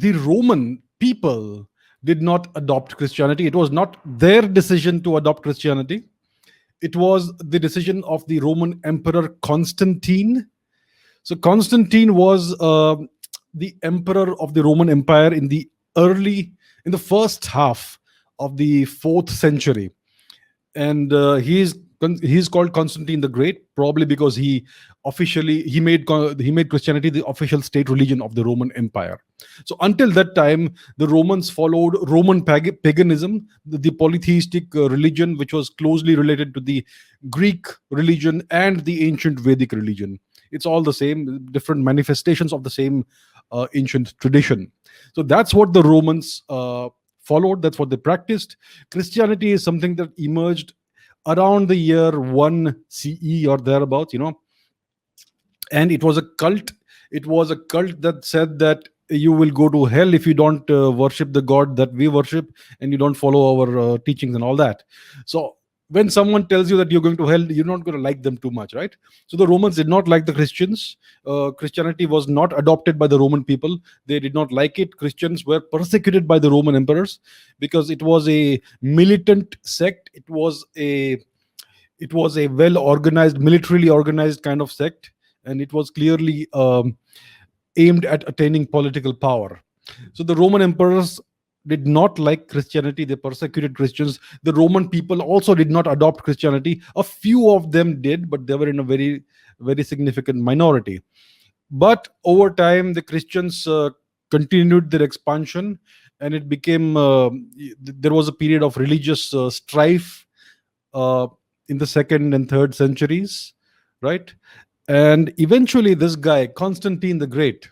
the Roman people did not adopt Christianity. It was not their decision to adopt Christianity. It was the decision of the Roman Emperor Constantine. So Constantine was the emperor of the Roman Empire in the first half of the fourth century, and he's called Constantine the Great, probably because he made Christianity the official state religion of the Roman Empire. So until that time, the Romans followed Roman paganism, the polytheistic religion, which was closely related to the Greek religion and the ancient Vedic religion. It's all the same, different manifestations of the same ancient tradition. So that's what the Romans followed. That's what they practiced. Christianity is something that emerged around the year 1 CE or thereabouts, and it was a cult. It was a cult that said that you will go to hell if you don't worship the God that we worship, and you don't follow our teachings and all that. So when someone tells you that you're going to hell, you're not going to like them too much, right? So the Romans did not like the Christians. Christianity was not adopted by the Roman people. They did not like it. Christians were persecuted by the Roman emperors because it was a militant sect. It was a well organized, militarily organized kind of sect, and it was clearly aimed at attaining political power. So the Roman emperors did not like Christianity. They persecuted Christians. The Roman people also did not adopt Christianity. A few of them did, but they were in a very, very significant minority. But over time, the Christians continued their expansion, and it became there was a period of religious strife uh, in the second and third centuries, right? And eventually, this guy, Constantine the Great,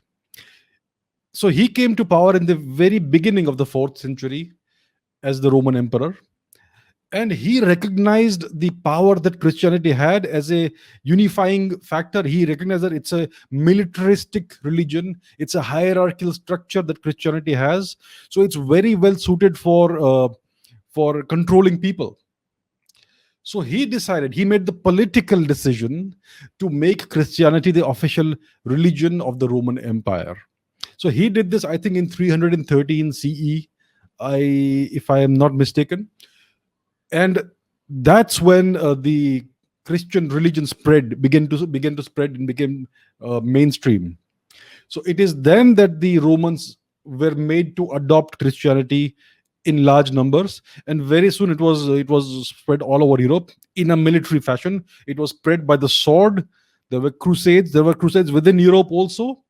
so he came to power in the very beginning of the fourth century as the Roman emperor. And he recognized the power that Christianity had as a unifying factor. He recognized that it's a militaristic religion, it's a hierarchical structure that Christianity has. So it's very well suited for controlling people. So he made the political decision to make Christianity the official religion of the Roman Empire. So he did this, I think, in 313 CE, if I am not mistaken. And that's when the Christian religion began to spread and became mainstream. So it is then that the Romans were made to adopt Christianity in large numbers, and very soon it was spread all over Europe in a military fashion. It was spread by the sword. There were crusades. There were crusades within Europe also.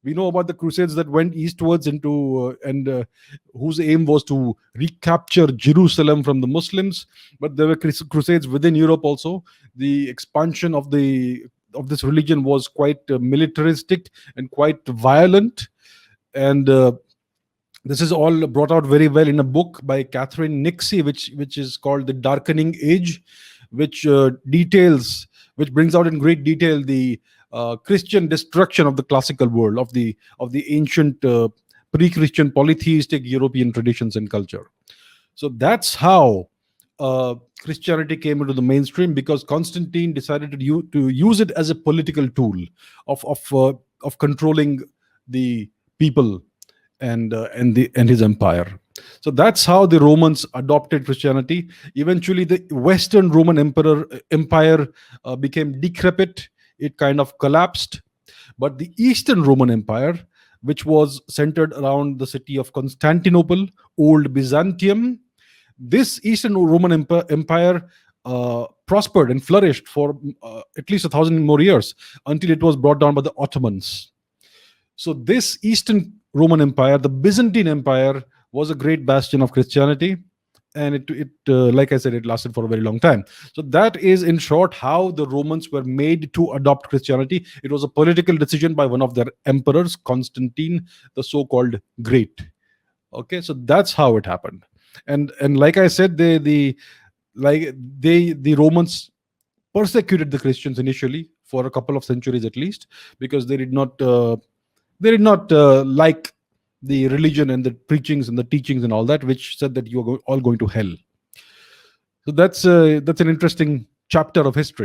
We know about the crusades that went eastwards into and whose aim was to recapture Jerusalem from the Muslims. But there were crusades within Europe also. The expansion of this religion was quite militaristic and quite violent, and this is all brought out very well in a book by Catherine Nixie, which is called The Darkening Age, which brings out in great detail the Christian destruction of the classical world, of the ancient pre-Christian polytheistic European traditions and culture. So that's how Christianity came into the mainstream, because Constantine decided to use it as a political tool of controlling the people and his empire. So that's how the Romans adopted Christianity. Eventually, the Western Roman Empire became decrepit. It kind of collapsed. But the Eastern Roman Empire, which was centered around the city of Constantinople, old Byzantium, this Eastern Roman Empire prospered and flourished for at least 1,000 more years until it was brought down by the Ottomans. So this Eastern Roman Empire, the Byzantine Empire, was a great bastion of Christianity, and it like I said, it lasted for a very long time. So that is, in short, how the Romans were made to adopt Christianity. It was a political decision by one of their emperors, Constantine, the so-called Great. Okay, so that's how it happened. And like I said, the Romans persecuted the Christians initially for a couple of centuries at least, because they did not like the religion and the preachings and the teachings and all that, which said that you are all going to hell. So that's an interesting chapter of history.